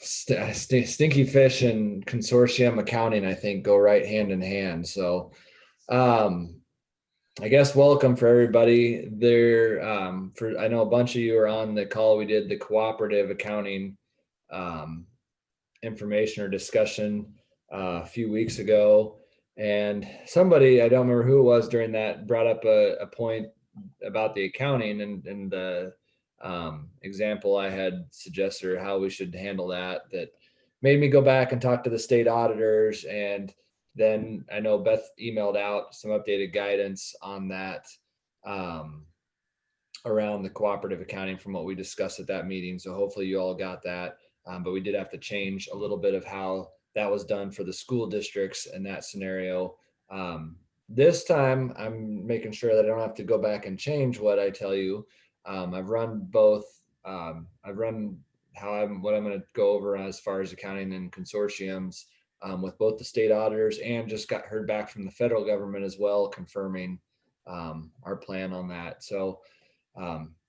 Stinky Fish and consortium accounting, I think, go right hand in hand. So I guess welcome for everybody there. I know a bunch of you are on the call. We did the cooperative accounting information or discussion a few weeks ago. And somebody, I don't remember who it was during that, brought up a point about the accounting and the example I had suggested or how we should handle that made me go back and talk to the state auditors. And then I know Beth emailed out some updated guidance on that around the cooperative accounting from what we discussed at that meeting. So hopefully you all got that. But we did have to change a little bit of how that was done for the school districts in that scenario. This time I'm making sure that I don't have to go back and change what I tell you. I've run both. I've run what I'm going to go over as far as accounting and consortiums with both the state auditors, and just got heard back from the federal government as well, confirming our plan on that. So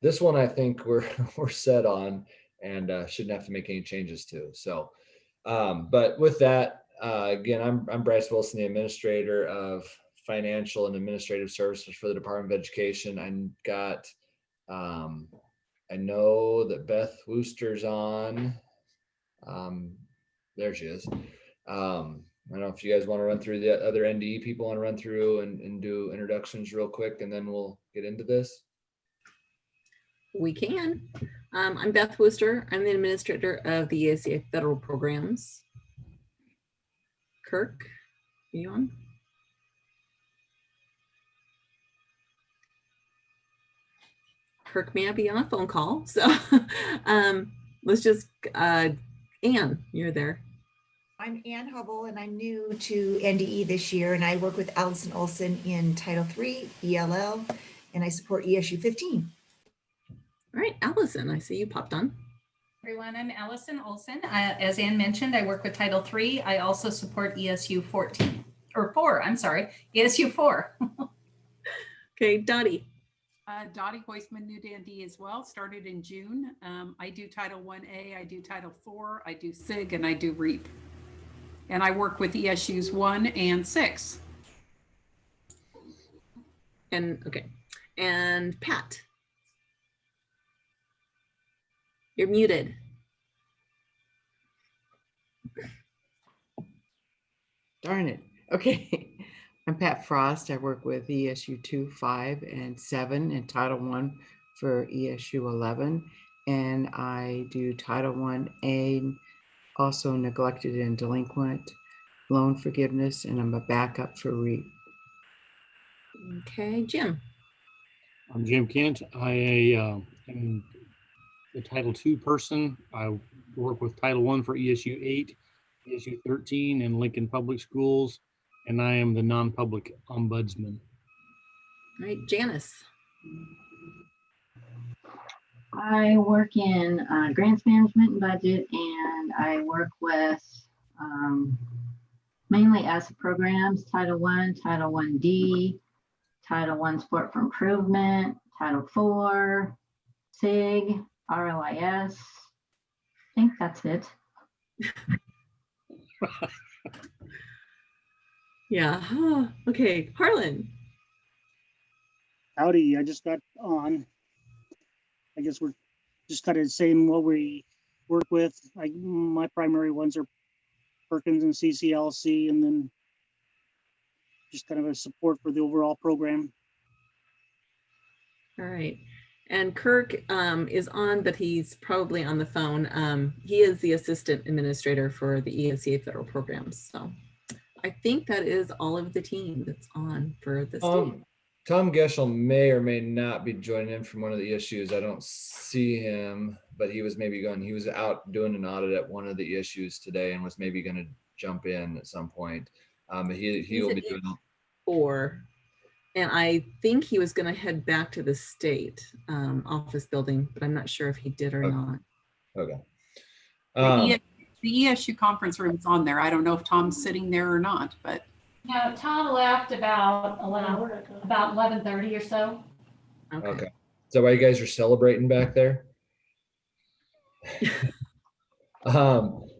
this one I think we're set on, and shouldn't have to make any changes to. So, but with that, again, I'm Bryce Wilson, the administrator of financial and administrative services for the Department of Education. I know that Beth Wooster's on. There she is. I don't know if you guys want to run through the other NDE people want to run through and do introductions real quick, and then we'll get into this. We can. I'm Beth Wooster. I'm the administrator of the ESEA federal programs. Kirk, are you on? Kirk may not be on a phone call. So let's just, Ann, you're there. I'm Ann Hubble, and I'm new to NDE this year, and I work with Allison Olson in Title III, ELL, and I support ESU 15. All right, Allison, I see you popped on. Everyone, I'm Allison Olson. As Ann mentioned, I work with Title III. I also support ESU 14, or 4, I'm sorry, ESU 4. Okay, Dottie. Dottie Hoisman, new to NDE as well, started in June. I do Title 1A, I do Title 4, I do SIG, and I do REAP. And I work with ESUs 1 and 6. And okay, and Pat. You're muted. Darn it. Okay. I'm Pat Frost. I work with ESU 2, 5, and 7 and Title 1 for ESU 11. And I do Title 1A, also neglected and delinquent loan forgiveness, and I'm a backup for REAP. Okay, Jim. I'm Jim Kent. I am the Title II person. I work with Title I for ESU 8, ESU 13, and Lincoln Public Schools, and I am the non-public ombudsman. All right, Janice. I work in grants management and budget, and I work with mainly ASSA programs, Title I, Title 1D, Title I Sport for Improvement, Title IV, SIG, RLIS. I think that's it. Yeah. Okay, Harlan. Howdy, I just got on. I guess we're just kind of saying what we work with. My primary ones are Perkins and CCLC, and then just kind of a support for the overall program. All right. And Kirk is on, but he's probably on the phone. He is the assistant administrator for the ESEA federal programs. So I think that is all of the team that's on for this. Tom Geschel may or may not be joining in from one of the issues. I don't see him, but he was maybe going, he was out doing an audit at one of the issues today and was maybe going to jump in at some point. He will be doing 4. And I think he was going to head back to the state office building, but I'm not sure if he did or not. Okay. The ESU conference room is on there. I don't know if Tom's sitting there or not, but. No, Tom left about 11:30 or so. Okay. Is that why you guys are celebrating back there?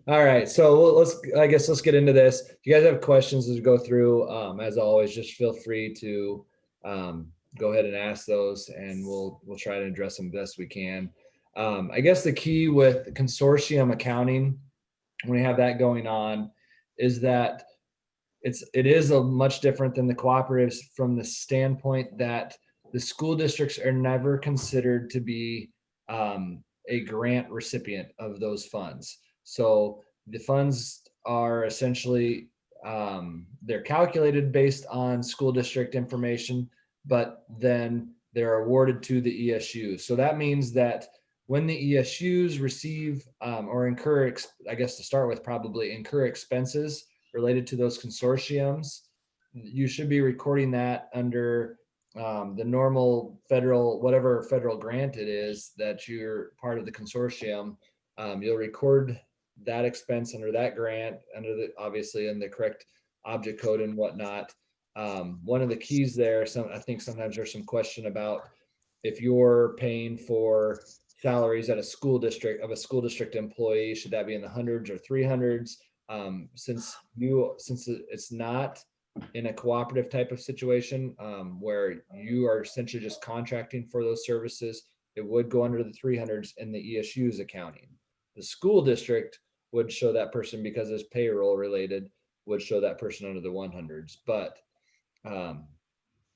All right, so I guess let's get into this. If you guys have questions as we go through, as always, just feel free to go ahead and ask those, and we'll try to address them best we can. I guess the key with consortium accounting, when we have that going on, is that it is a much different than the cooperatives from the standpoint that the school districts are never considered to be a grant recipient of those funds. So the funds are essentially they're calculated based on school district information, but then they're awarded to the ESU. So that means that when the ESUs receive or incur, I guess to start with, probably incur expenses related to those consortiums, you should be recording that under the normal federal, whatever federal grant it is that you're part of the consortium. You'll record that expense under that grant, under the, obviously in the correct object code and whatnot. One of the keys there, I think sometimes there's some question about if you're paying for salaries at a school district employee, should that be in the hundreds or 300s? Since it's not in a cooperative type of situation where you are essentially just contracting for those services, it would go under the 300s in the ESU's accounting. The school district would show that person, because it's payroll related, would show that person under the 100s, but the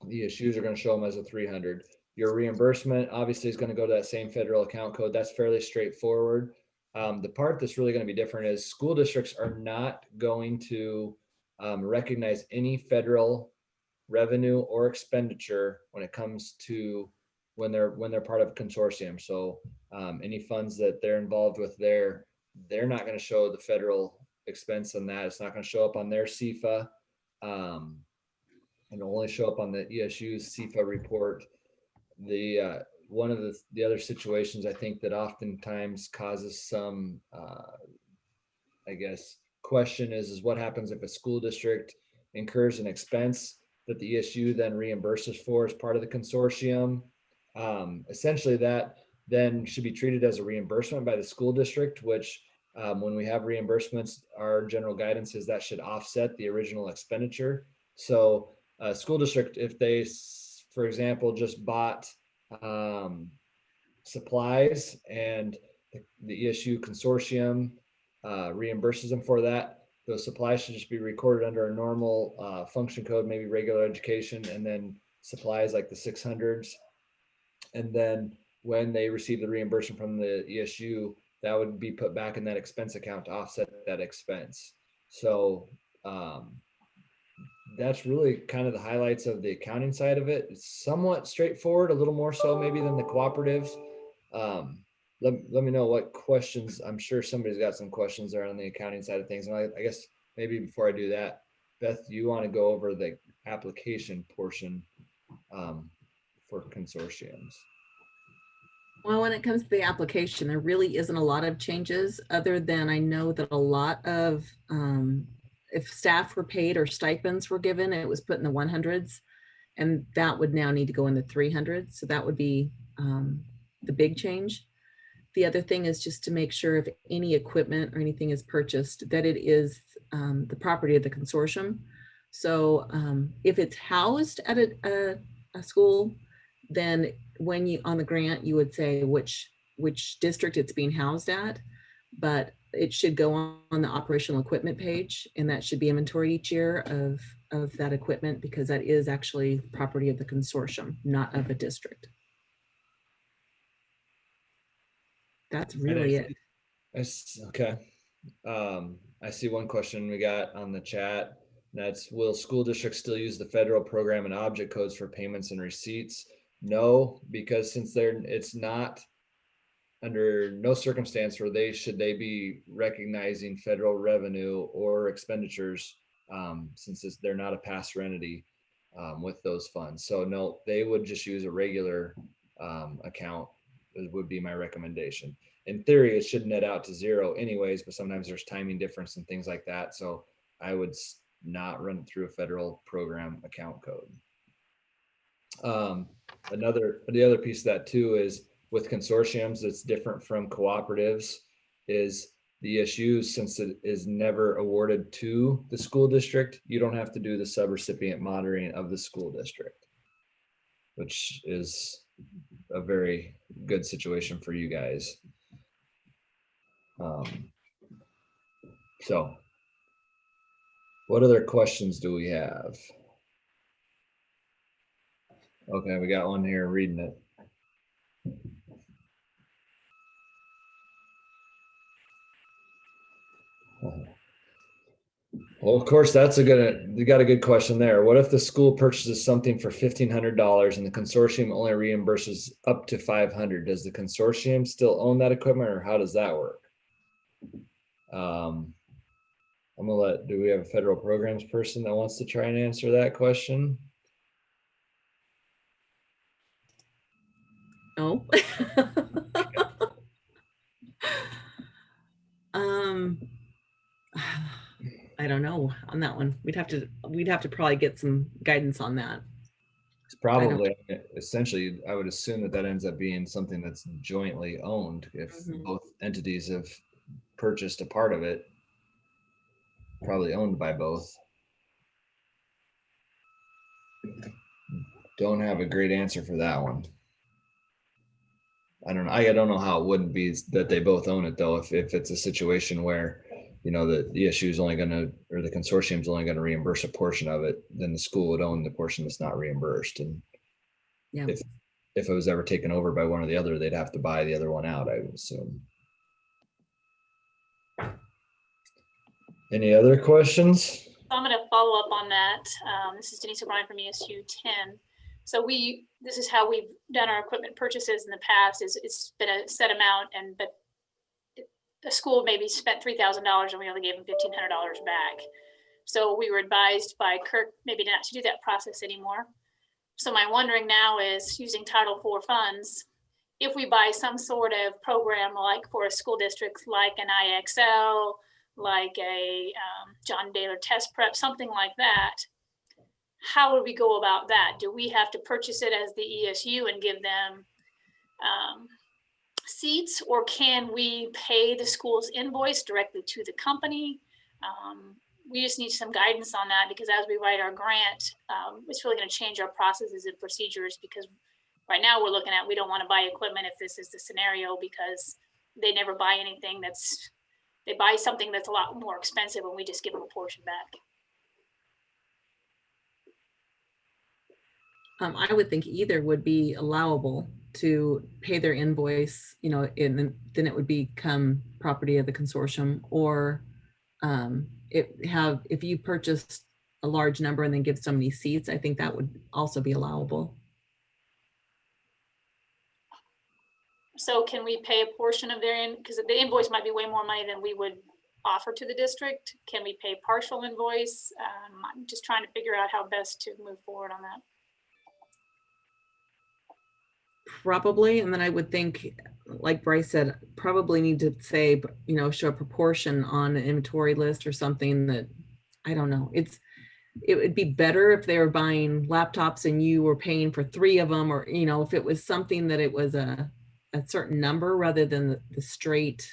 ESUs are going to show them as a 300. Your reimbursement obviously is going to go to that same federal account code. That's fairly straightforward. The part that's really going to be different is school districts are not going to recognize any federal revenue or expenditure when it comes to when they're part of a consortium. So any funds that they're involved with there, they're not going to show the federal expense on that. It's not going to show up on their CFA. And only show up on the ESU's CFA report. One of the other situations I think that oftentimes causes some, I guess, question is what happens if a school district incurs an expense that the ESU then reimburses for as part of the consortium. Essentially, that then should be treated as a reimbursement by the school district, which when we have reimbursements, our general guidance is that should offset the original expenditure. So school district, if they, for example, just bought supplies and the ESU consortium reimburses them for that, those supplies should just be recorded under a normal function code, maybe regular education, and then supplies like the 600s. And then when they receive the reimbursement from the ESU, that would be put back in that expense account to offset that expense. So that's really kind of the highlights of the accounting side of it. It's somewhat straightforward, a little more so maybe than the cooperatives. Let me know what questions. I'm sure somebody's got some questions there on the accounting side of things. And I guess maybe before I do that, Beth, you want to go over the application portion for consortiums? Well, when it comes to the application, there really isn't a lot of changes, other than I know that a lot of, if staff were paid or stipends were given, it was put in the 100s, and that would now need to go in the 300s. So that would be the big change. The other thing is just to make sure if any equipment or anything is purchased, that it is the property of the consortium. So if it's housed at a school, then when you on the grant, you would say which district it's being housed at, but it should go on the operational equipment page, and that should be inventory each year of that equipment, because that is actually property of the consortium, not of a district. That's really it. Okay. I see one question we got on the chat. That's, will school districts still use the federal program and object codes for payments and receipts? No, because since it's not under no circumstance where they be recognizing federal revenue or expenditures, since they're not a pass-through entity with those funds. So no, they would just use a regular account. It would be my recommendation. In theory, it should net out to zero anyways, but sometimes there's timing difference and things like that. So I would not run it through a federal program account code. The other piece of that too is with consortiums, it's different from cooperatives, is the ESU, since it is never awarded to the school district, you don't have to do the subrecipient monitoring of the school district, which is a very good situation for you guys. So what other questions do we have? Okay, we got one here reading it. Well, of course, you got a good question there. What if the school purchases something for $1,500 and the consortium only reimburses up to $500? Does the consortium still own that equipment, or how does that work? I'm gonna do we have a federal programs person that wants to try and answer that question? No. I don't know on that one. We'd have to probably get some guidance on that. It's probably essentially, I would assume that ends up being something that's jointly owned if both entities have purchased a part of it, probably owned by both. Don't have a great answer for that one. I don't know how it wouldn't be that they both own it though. If it's a situation where, you know, the ESU is only gonna, or the consortium is only gonna reimburse a portion of it, then the school would own the portion that's not reimbursed. And Yeah. if it was ever taken over by one or the other, they'd have to buy the other one out, I would assume. Any other questions? So I'm going to follow up on that. This is Denise O'Brien from ESU 10. So this is how we've done our equipment purchases in the past. It's been a set amount, but the school maybe spent $3,000 and we only gave them $1,500 back. So we were advised by Kirk maybe not to do that process anymore. So my wondering now is, using Title IV funds, if we buy some sort of program like for a school district, like an IXL, like a John Baylor test prep, something like that, how would we go about that? Do we have to purchase it as the ESU and give them seats, or can we pay the school's invoice directly to the company? We just need some guidance on that, because as we write our grant, it's really going to change our processes and procedures, because right now we're looking at, we don't want to buy equipment if this is the scenario, because they never buy anything they buy something that's a lot more expensive and we just give them a portion back. I would think either would be allowable, to pay their invoice, you know, and then it would become property of the consortium, or if you purchased a large number and then give so many seats, I think that would also be allowable. So can we pay a portion of their because the invoice might be way more money than we would offer to the district? Can we pay partial invoice? I'm just trying to figure out how best to move forward on that. Probably, and then I would think, like Bryce said, probably need to say, you know, show a proportion on an inventory list or something that, I don't know. It would be better if they were buying laptops and you were paying for 3 of them, or, you know, if it was something that it was a certain number rather than the straight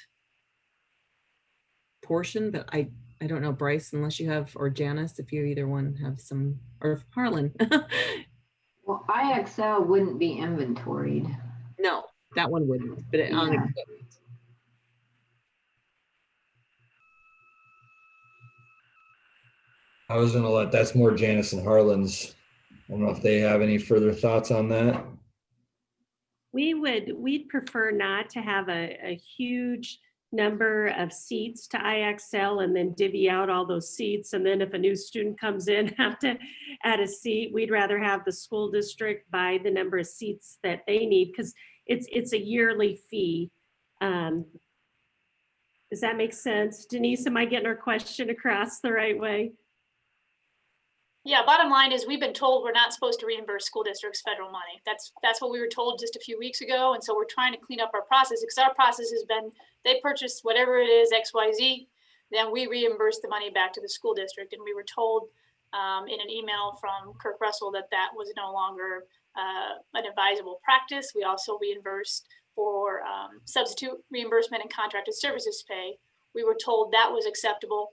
portion. But I don't know, Bryce, unless you have, or Janice, if you either one have some, or Harlan. Well, IXL wouldn't be inventoried. No, that one wouldn't, but on Yeah. equipment. I was gonna that's more Janice and Harlan's. I don't know if they have any further thoughts on that. We'd prefer not to have a huge number of seats to IXL and then divvy out all those seats. And then if a new student comes in, have to add a seat. We'd rather have the school district buy the number of seats that they need, because it's a yearly fee. Does that make sense? Denise, am I getting our question across the right way? Yeah, bottom line is, we've been told we're not supposed to reimburse school districts federal money. That's what we were told just a few weeks ago. And so we're trying to clean up our process, because our process has been, they purchase whatever it is, XYZ, then we reimburse the money back to the school district. And we were told in an email from Kirk Russell that was no longer an advisable practice. We also reimbursed for substitute reimbursement and contracted services pay, we were told that was acceptable,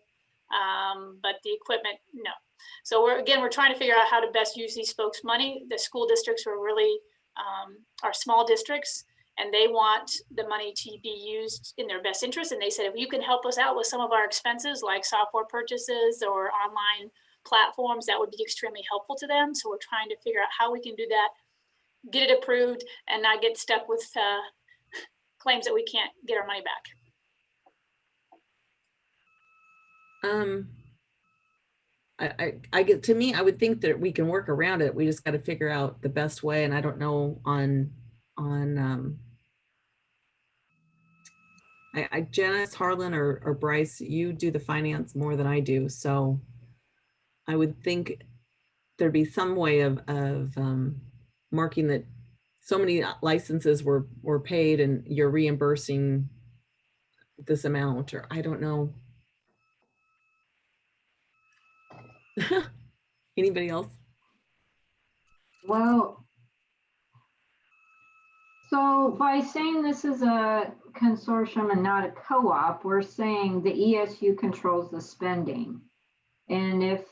but the equipment, no. So we're trying to figure out how to best use these folks' money. The school districts are really are small districts, and they want the money to be used in their best interest. And they said, if you can help us out with some of our expenses, like software purchases or online platforms, that would be extremely helpful to them. So we're trying to figure out how we can do that, get it approved, and not get stuck with claims that we can't get our money back. I get, to me, I would think that we can work around it. We just got to figure out the best way. And I don't know on Janice, Harlan, or Bryce, you do the finance more than I do. So I would think there'd be some way of marking that so many licenses were paid and you're reimbursing this amount, or I don't know. Anybody else? Well, so by saying this is a consortium and not a co-op, we're saying the ESU controls the spending. And if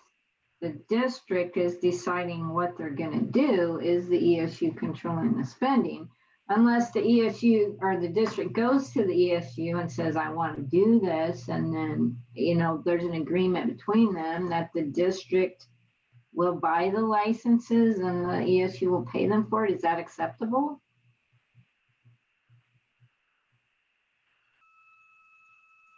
the district is deciding what they're going to do, is the ESU controlling the spending? Unless the ESU or the district goes to the ESU and says, I want to do this. And then, there's an agreement between them that the district will buy the licenses and the ESU will pay them for it. Is that acceptable?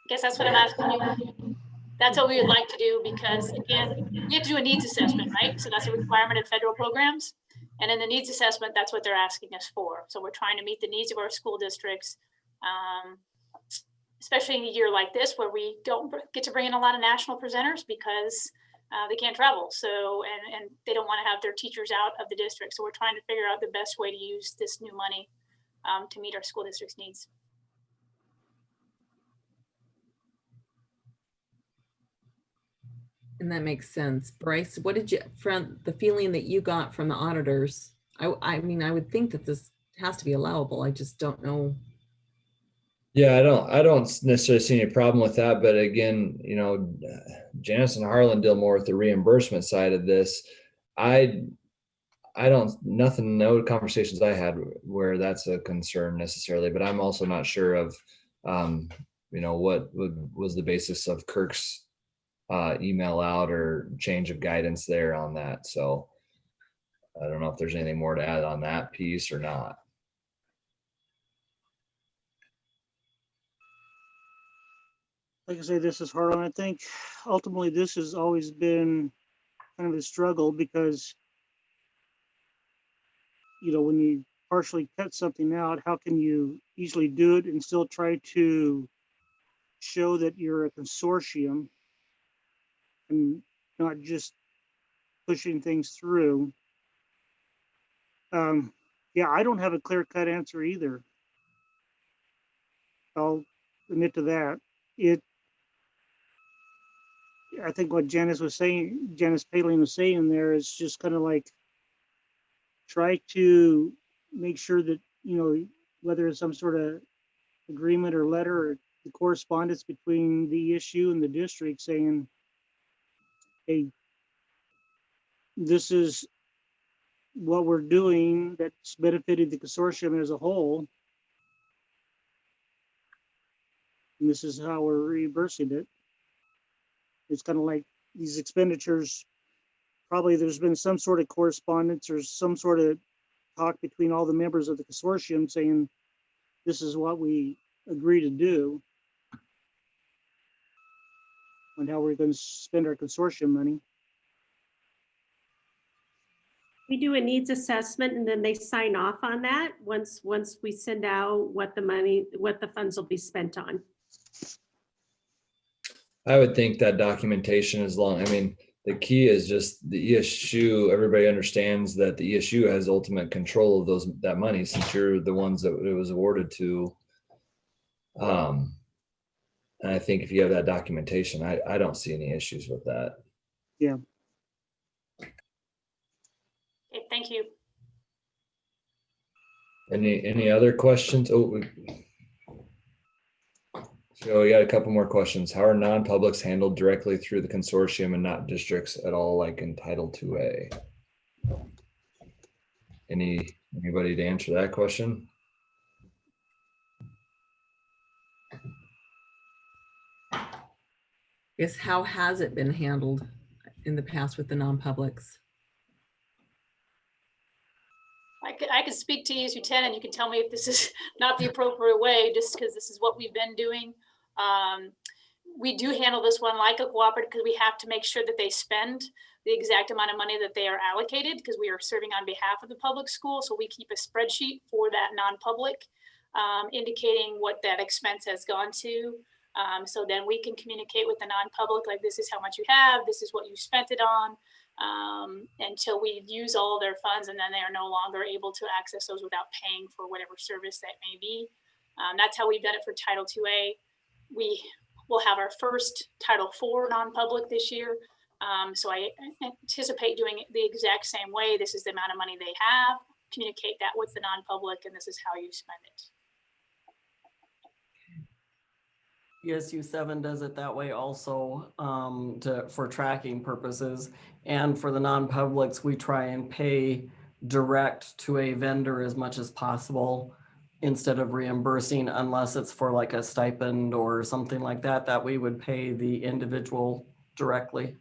I guess that's what I'm asking you. That's what we would like to do, because again, we have to do a needs assessment, right? So that's a requirement of federal programs. And in the needs assessment, that's what they're asking us for. So we're trying to meet the needs of our school districts, especially in a year like this where we don't get to bring in a lot of national presenters because they can't travel. So, and they don't want to have their teachers out of the district. So we're trying to figure out the best way to use this new money to meet our school district's needs. And that makes sense. Bryce, what did you, from the feeling that you got from the auditors? I mean, I would think that this has to be allowable. I just don't know. Yeah, I don't necessarily see any problem with that. But again, Janice and Harlan deal more with the reimbursement side of this. No conversations I had where that's a concern necessarily, but I'm also not sure of, what was the basis of Kirk's email out or change of guidance there on that. So I don't know if there's anything more to add on that piece or not. Like I say, this is Harlan. I think ultimately this has always been kind of a struggle because, when you partially cut something out, how can you easily do it and still try to show that you're a consortium and not just pushing things through? Yeah, I don't have a clear-cut answer either. I'll admit to that. I think what Janice Palin was saying there is just kind of like try to make sure that, whether it's some sort of agreement or letter or the correspondence between the issue and the district saying, hey, this is what we're doing that's benefited the consortium as a whole. And this is how we're reimbursing it. It's kind of like these expenditures, probably there's been some sort of correspondence or some sort of talk between all the members of the consortium saying, this is what we agree to do and how we're going to spend our consortium money. We do a needs assessment and then they sign off on that once we send out what the funds will be spent on. I would think that documentation the key is just the ESU. Everybody understands that the ESU has ultimate control of that money since you're the ones that it was awarded to. And I think if you have that documentation, I don't see any issues with that. Yeah. Okay, thank you. Any other questions? Oh, So we got a couple more questions. How are non-publics handled directly through the consortium and not districts at all, like in Title 2A? Anybody to answer that question? Yes, how has it been handled in the past with the non-publics? I could speak to ESU 10 and you can tell me if this is not the appropriate way, just because this is what we've been doing. We do handle this one like a cooperative because we have to make sure that they spend the exact amount of money that they are allocated, because we are serving on behalf of the public school. So we keep a spreadsheet for that non-public indicating what that expense has gone to. So then we can communicate with the non-public, like this is how much you have, this is what you spent it on, until we use all their funds, and then they are no longer able to access those without paying for whatever service that may be. That's how we've done it for Title 2A. We will have our first Title 4 non-public this year. So I anticipate doing it the exact same way. This is the amount of money they have, communicate that with the non-public, and this is how you spend it. ESU 7 does it that way also, for tracking purposes. And for the non-publics, we try and pay direct to a vendor as much as possible instead of reimbursing, unless it's for like a stipend or something like that, that we would pay the individual directly.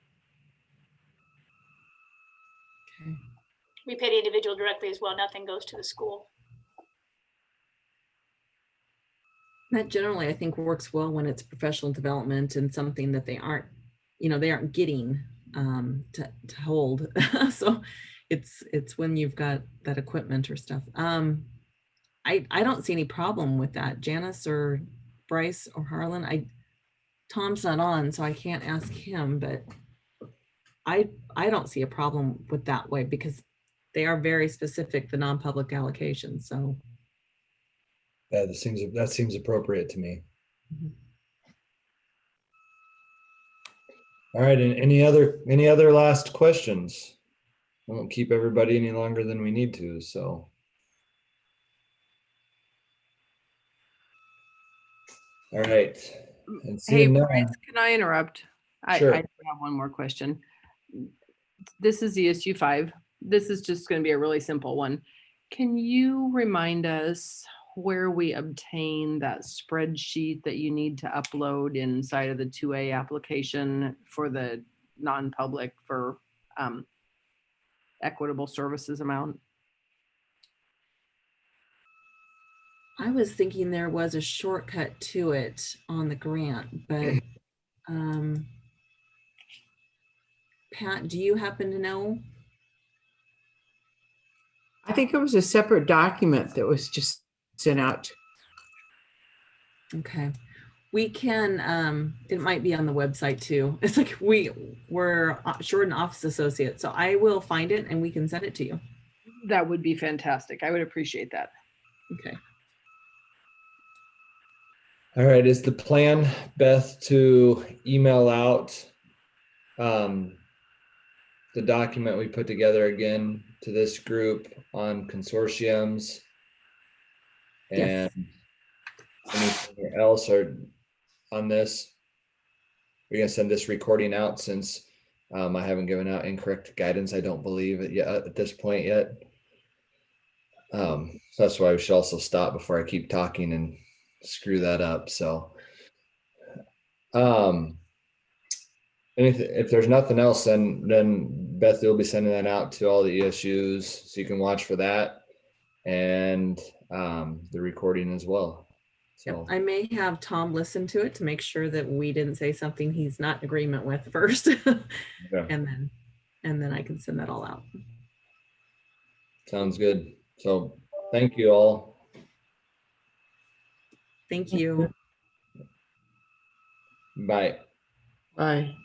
We pay the individual directly as well. Nothing goes to the school. That generally, I think, works well when it's professional development and something that they aren't, they aren't getting to hold. So it's when you've got that equipment or stuff. I don't see any problem with that. Janice or Bryce or Harlan, Tom's not on, so I can't ask him, but I don't see a problem with that way, because they are very specific, the non-public allocations. So Yeah, that seems appropriate to me. Mhm. All right, and any other last questions? I won't keep everybody any longer than we need to, so. All right. And Hey, seeing none- Bryce, can I interrupt? Sure. I have one more question. This is ESU 5. This is just going to be a really simple one. Can you remind us where we obtain that spreadsheet that you need to upload inside of the 2A application for the non-public for equitable services amount? I was thinking there was a shortcut to it on the grant, but Pat, do you happen to know? I think it was a separate document that was just sent out. Okay. We can, it might be on the website too. It's like we're Shorten Office Associates. So I will find it and we can send it to you. That would be fantastic. I would appreciate that. Okay. All right, is the plan, Beth, to email out the document we put together again to this group on consortiums? Yes. And anything else or on this? We're gonna send this recording out since I haven't given out incorrect guidance, I don't believe it yet at this point yet. So that's why we should also stop before I keep talking and screw that up. So if there's nothing else, then Beth will be sending that out to all the ESUs, so you can watch for that and the recording as well. So I may have Tom listen to it to make sure that we didn't say something he's not in agreement with first. Okay. and then I can send that all out. Sounds good. So thank you all. Thank you. Bye. Bye.